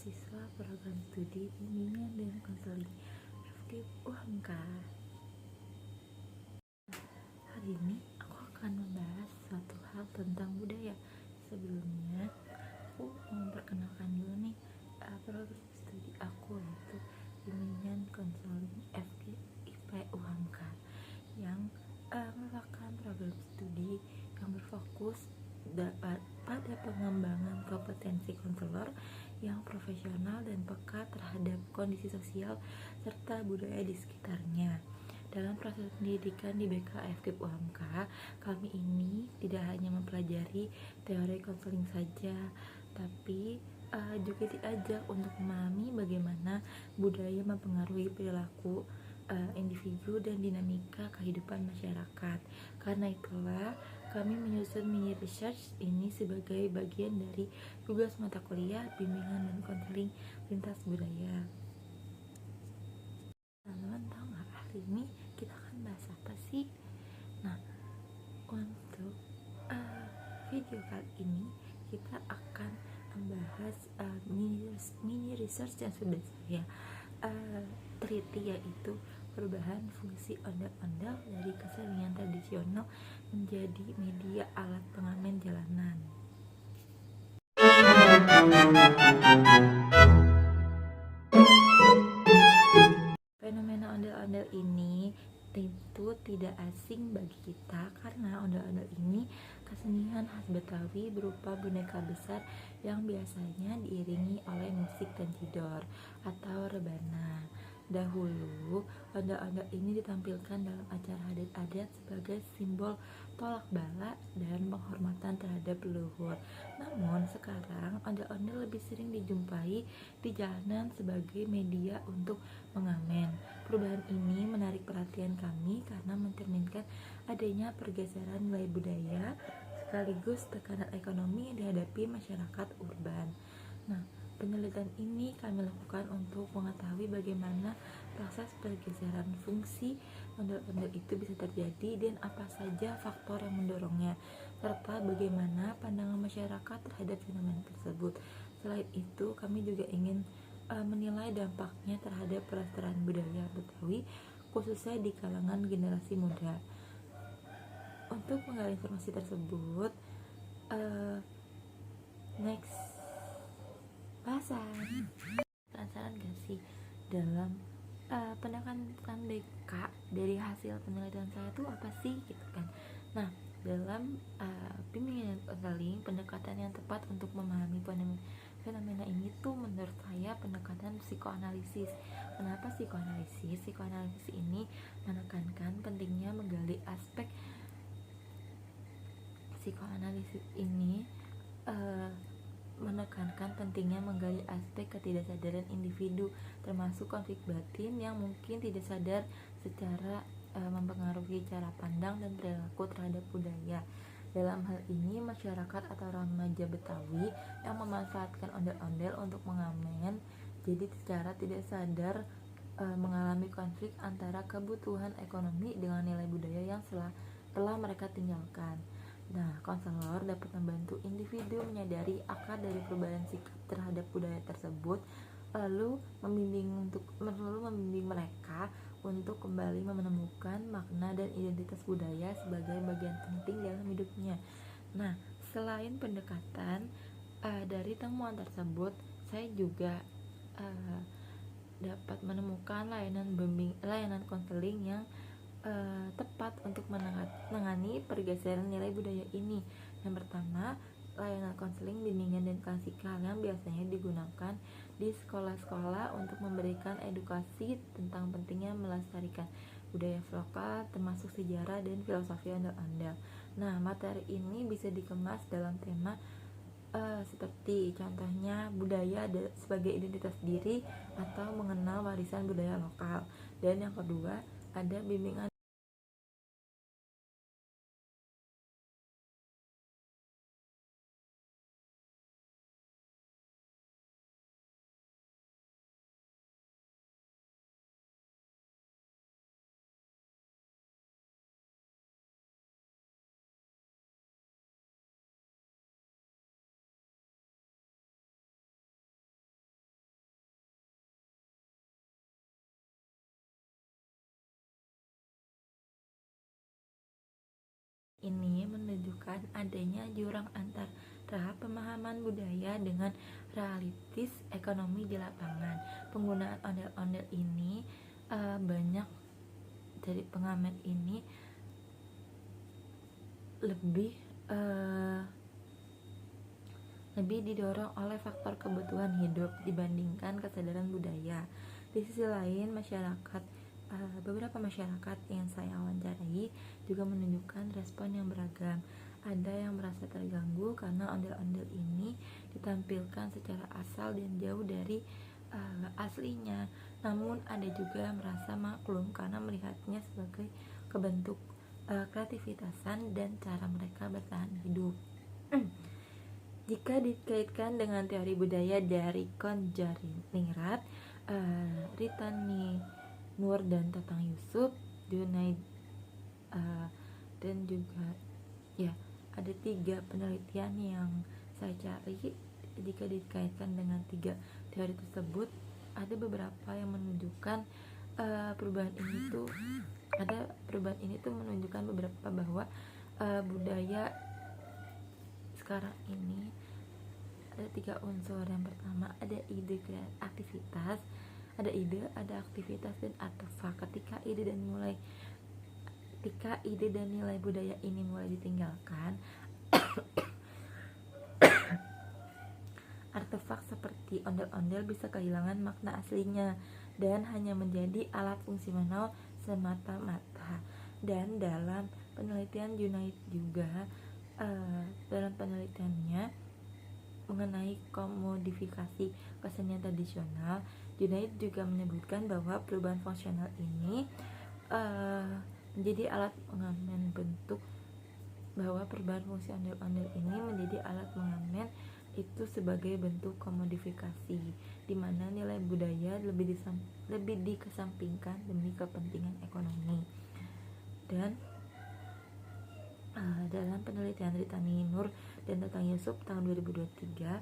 mahasiswa program studi bimbingan dan konseling FKIP UHAMK. Hari ini aku akan membahas suatu hal tentang budaya. Sebelumnya aku mau memperkenalkan dulu nih program studi aku, yaitu bimbingan konseling FKIP UHAMK, yang merupakan program studi yang berfokus pada pengembangan kompetensi konselor yang profesional dan peka terhadap kondisi sosial serta budaya di sekitarnya. Dalam proses pendidikan di BKFKIP UHAMK, kami ini tidak hanya mempelajari teori konseling saja, tapi juga diajak untuk memahami bagaimana budaya mempengaruhi perilaku individu dan dinamika kehidupan masyarakat. Karena itulah kami menyusun mini research ini sebagai bagian dari tugas mata kuliah bimbingan dan konseling lintas budaya. Teman-teman tahu nggak, hari ini kita akan bahas apa sih? Nah, untuk video kali ini kita akan membahas mini research yang sudah saya teliti, yaitu perubahan fungsi ondel-ondel dari kesenian tradisional menjadi media alat pengamen jalanan. Fenomena ondel-ondel ini tentu tidak asing bagi kita, karena ondel-ondel ini kesenian khas Betawi berupa boneka besar yang biasanya diiringi oleh musik tanjidor atau rebana. Dahulu, ondel-ondel ini ditampilkan dalam acara adat-adat sebagai simbol tolak bala dan penghormatan terhadap leluhur. Namun sekarang ondel-ondel lebih sering dijumpai di jalanan sebagai media untuk mengamen. Perubahan ini menarik perhatian kami karena mencerminkan adanya pergeseran nilai budaya sekaligus tekanan ekonomi yang dihadapi masyarakat urban. Nah, penelitian ini kami lakukan untuk mengetahui bagaimana proses pergeseran fungsi ondel-ondel itu bisa terjadi dan apa saja faktor yang mendorongnya, serta bagaimana pandangan masyarakat terhadap fenomena tersebut. Selain itu, kami juga ingin menilai dampaknya terhadap pelestarian budaya Betawi, khususnya di kalangan generasi muda. Untuk menggali informasi tersebut, next bahasan. Penasaran gak sih dalam pendekatan BK dari hasil penelitian saya itu apa sih gitu kan? Nah, dalam bimbingan konseling, pendekatan yang tepat untuk memahami fenomena ini tuh menurut saya pendekatan psikoanalisis. Kenapa psikoanalisis? Psikoanalisis ini menekankan pentingnya menggali aspek ketidaksadaran individu, termasuk konflik batin yang mungkin tidak sadar secara mempengaruhi cara pandang dan perilaku terhadap budaya. Dalam hal ini, masyarakat atau remaja Betawi yang memanfaatkan ondel-ondel untuk mengamen, jadi secara tidak sadar mengalami konflik antara kebutuhan ekonomi dengan nilai budaya yang telah mereka tinggalkan. Nah, konselor dapat membantu individu menyadari akar dari perubahan sikap terhadap budaya tersebut, lalu membimbing mereka untuk kembali menemukan makna dan identitas budaya sebagai bagian penting dalam hidupnya. Nah, selain pendekatan dari temuan tersebut, saya juga dapat menemukan layanan konseling yang tepat untuk menangani pergeseran nilai budaya ini. Yang pertama, layanan konseling bimbingan dan klasikal yang biasanya digunakan di sekolah-sekolah untuk memberikan edukasi tentang pentingnya melestarikan budaya lokal, termasuk sejarah dan filosofi ondel-ondel. Nah, materi ini bisa dikemas dalam tema seperti contohnya budaya sebagai identitas diri atau mengenal warisan budaya lokal. Dan yang kedua, ada bimbingan ini menunjukkan adanya jurang antara pemahaman budaya dengan realitis ekonomi di lapangan. Penggunaan ondel-ondel ini banyak dari pengamat ini lebih didorong oleh faktor kebutuhan hidup dibandingkan kesadaran budaya. Di sisi lain, beberapa masyarakat yang saya wawancarai juga menunjukkan respon yang beragam. Ada yang merasa terganggu karena ondel-ondel ini ditampilkan secara asal dan jauh dari aslinya. Namun ada juga yang merasa maklum karena melihatnya sebagai kebentuk kreativitasan dan cara mereka bertahan hidup. Jika dikaitkan dengan teori budaya dari Konjariningrat, Ritani Nur dan Tatang Yusuf, Junaid, dan juga ada 3 penelitian yang saya cari. Jika dikaitkan dengan 3 teori tersebut, ada beberapa yang menunjukkan perubahan ini tuh menunjukkan beberapa bahwa budaya sekarang ini ada 3 unsur. Yang pertama ada ide, aktivitas, ada aktivitas dan artefak. Ketika ide dan nilai budaya ini mulai ditinggalkan, artefak seperti ondel-ondel bisa kehilangan makna aslinya dan hanya menjadi alat fungsional semata-mata. Dan dalam penelitian Junaid juga dalam penelitiannya mengenai komodifikasi kesenian tradisional, Junaid juga menyebutkan bahwa perubahan fungsional ini menjadi alat pengamen bentuk, bahwa perubahan fungsi ondel-ondel ini menjadi alat pengamen itu sebagai bentuk komodifikasi, di mana nilai budaya lebih dikesampingkan demi kepentingan ekonomi. Dan dalam penelitian Ritani Nur dan Tatang Yusuf tahun 2023,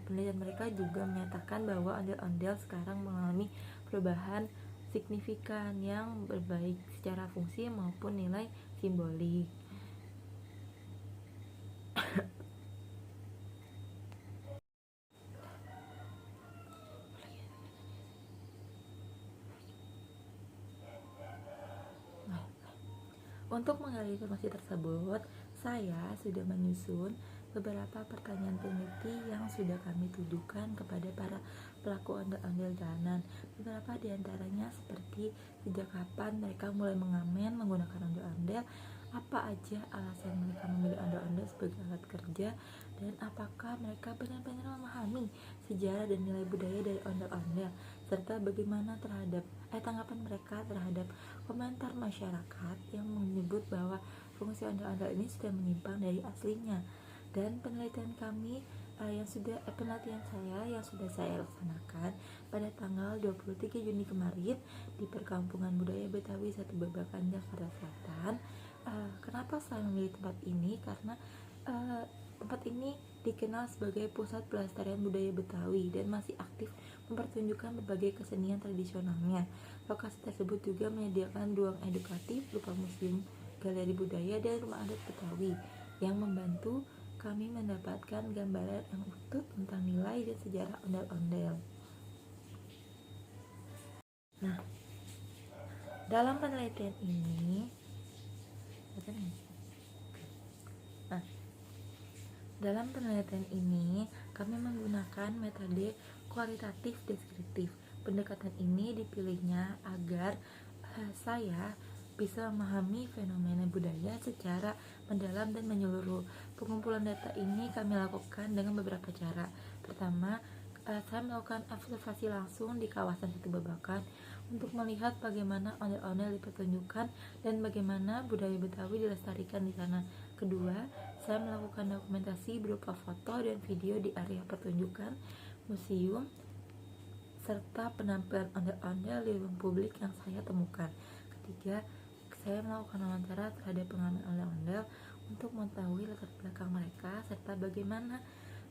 penelitian mereka juga menyatakan bahwa ondel-ondel sekarang mengalami perubahan signifikan yang berbaik secara fungsi maupun nilai simbolik. Untuk menggali informasi tersebut, saya sudah menyusun beberapa pertanyaan peneliti yang sudah kami tujukan kepada para pelaku ondel-ondel jalanan. Beberapa diantaranya seperti sejak kapan mereka mulai mengamen menggunakan ondel-ondel, apa aja alasan mereka memilih ondel-ondel sebagai alat kerja, dan apakah mereka benar-benar memahami sejarah dan nilai budaya dari ondel-ondel, serta bagaimana tanggapan mereka terhadap komentar masyarakat yang menyebut bahwa fungsi ondel-ondel ini sudah menyimpang dari aslinya. Dan penelitian saya yang sudah saya laksanakan pada tanggal 23 Juni kemarin di Perkampungan Budaya Betawi 1 Babakan, Jakarta Selatan. Kenapa saya memilih tempat ini? Karena tempat ini dikenal sebagai pusat pelestarian budaya Betawi dan masih aktif mempertunjukkan berbagai kesenian tradisionalnya. Lokasi tersebut juga menyediakan ruang edukatif berupa museum, galeri budaya, dan rumah adat Betawi yang membantu kami mendapatkan gambaran yang utuh tentang nilai dan sejarah ondel-ondel. Nah, dalam penelitian ini kami menggunakan metode kualitatif deskriptif. Pendekatan ini dipilihnya agar saya bisa memahami fenomena budaya secara mendalam dan menyeluruh. Pengumpulan data ini kami lakukan dengan beberapa cara. Pertama, saya melakukan observasi langsung di kawasan Situ Babakan untuk melihat bagaimana ondel-ondel dipertunjukkan dan bagaimana budaya Betawi dilestarikan di sana. Kedua, saya melakukan dokumentasi berupa foto dan video di area pertunjukan, museum, serta penampilan ondel-ondel di ruang publik yang saya temukan. Ketiga, saya melakukan wawancara terhadap pengamen ondel-ondel untuk mengetahui latar belakang mereka serta bagaimana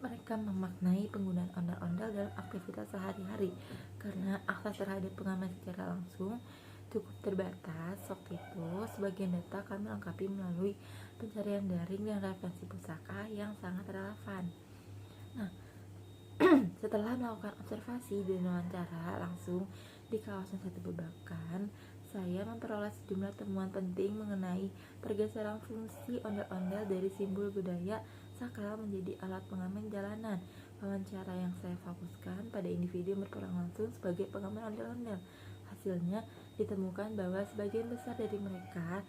mereka memaknai penggunaan ondel-ondel dalam aktivitas sehari-hari. Karena akses terhadap pengamen secara langsung cukup terbatas waktu itu. Sebagian data kami lengkapi melalui pencarian daring dan referensi pusaka yang sangat relevan. Nah, setelah melakukan observasi dan wawancara langsung di kawasan Satu Babakan, saya memperoleh sejumlah temuan penting mengenai pergeseran fungsi ondel-ondel dari simbol budaya sakral menjadi alat pengamen jalanan. Wawancara yang saya fokuskan pada individu yang berperan langsung sebagai pengamen ondel-ondel. Hasilnya ditemukan bahwa sebagian besar dari mereka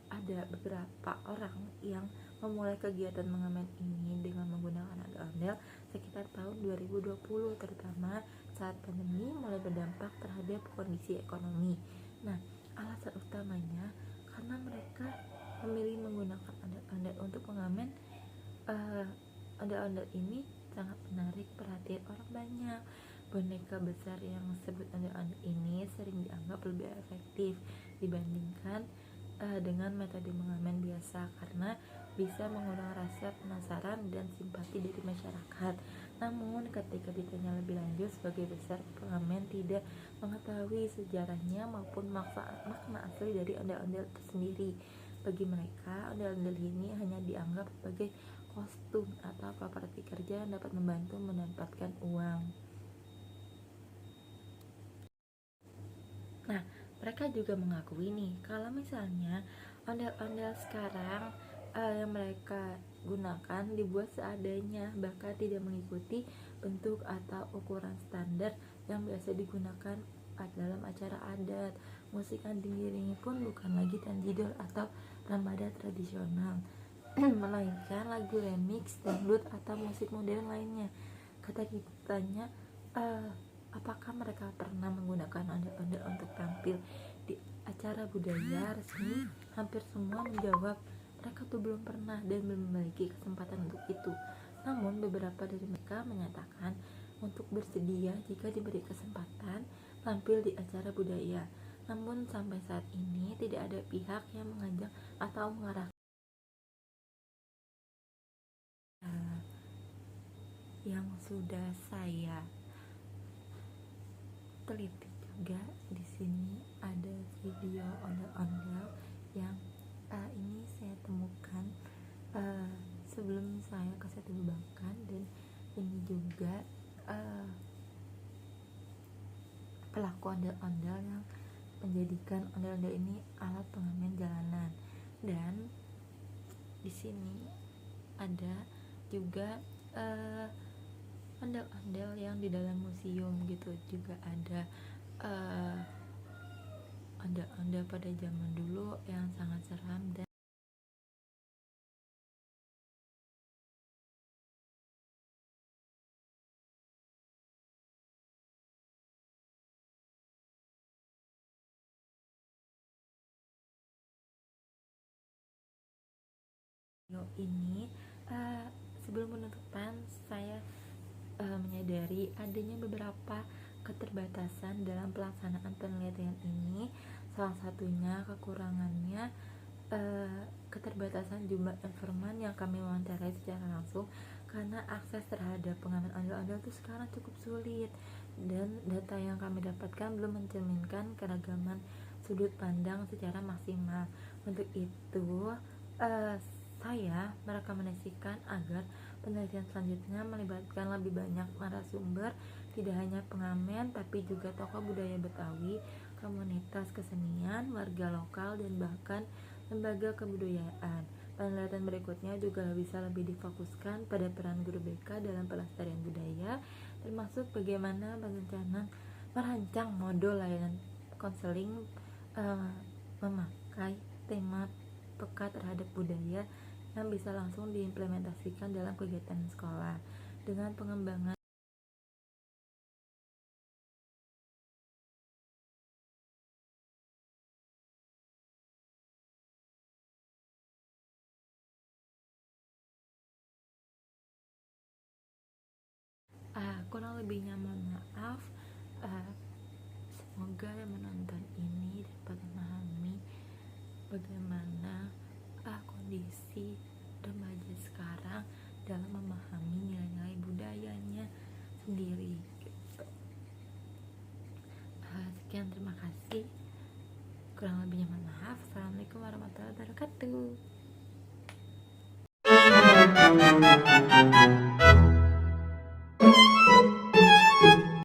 ada beberapa orang yang memulai kegiatan mengamen ini dengan menggunakan ondel-ondel sekitar tahun 2020, terutama saat pandemi mulai berdampak terhadap kondisi ekonomi. Nah, alasan utamanya karena mereka memilih menggunakan ondel-ondel untuk mengamen. Ondel-ondel ini sangat menarik perhatian orang banyak. Boneka besar yang disebut ondel-ondel ini sering dianggap lebih efektif dibandingkan dengan metode mengamen biasa karena bisa mengundang rasa penasaran dan simpati dari masyarakat. Namun ketika ditanya lebih lanjut, sebagai besar pengamen tidak mengetahui sejarahnya maupun makna asli dari ondel-ondel itu sendiri. Bagi mereka, ondel-ondel ini hanya dianggap sebagai kostum atau properti kerja yang dapat membantu mendapatkan uang. Nah, mereka juga mengakui nih kalau misalnya ondel-ondel sekarang yang mereka gunakan dibuat seadanya, bahkan tidak mengikuti bentuk atau ukuran standar yang biasa digunakan dalam acara adat. Musik yang diiringi pun bukan lagi tanjidor atau rambada tradisional, melainkan lagu remix, dangdut atau musik modern lainnya. Kata kitanya, apakah mereka pernah menggunakan ondel-ondel untuk tampil di acara budaya resmi? Hampir semua menjawab mereka tuh belum pernah dan belum memiliki kesempatan untuk itu. Namun beberapa dari mereka menyatakan untuk bersedia jika diberi kesempatan tampil di acara budaya. Namun sampai saat ini tidak ada pihak yang mengajak atau mengarahkan. Yang sudah saya teliti juga, di sini ada video ondel-ondel yang ini saya temukan sebelum saya ke Satu Babakan, dan ini juga pelaku ondel-ondel yang menjadikan ondel-ondel ini alat pengamen jalanan. Dan di sini ada juga ondel-ondel yang di dalam museum gitu, juga ada ondel-ondel pada zaman dulu yang sangat seram. Dan ini sebelum penutupan saya menyadari adanya beberapa keterbatasan dalam pelaksanaan penelitian ini. Salah satunya kekurangannya keterbatasan jumlah informan yang kami wawancarai secara langsung, karena akses terhadap pengamen ondel-ondel itu sekarang cukup sulit dan data yang kami dapatkan belum mencerminkan keragaman sudut pandang secara maksimal. Untuk itu saya merekomendasikan agar penelitian selanjutnya melibatkan lebih banyak narasumber, tidak hanya pengamen tapi juga tokoh budaya Betawi, komunitas kesenian, warga lokal, dan bahkan lembaga kebudayaan. Penelitian berikutnya juga bisa lebih difokuskan pada peran guru BK dalam pelestarian budaya, termasuk bagaimana merancang modul layanan konseling memakai tema peka terhadap budaya yang bisa langsung diimplementasikan dalam kegiatan sekolah. Dengan pengembangan kurang lebihnya mohon maaf. Semoga yang menonton ini dapat memahami bagaimana kondisi remaja sekarang dalam memahami nilai-nilai budayanya sendiri gitu. Sekian, terima kasih. wabarakatuh.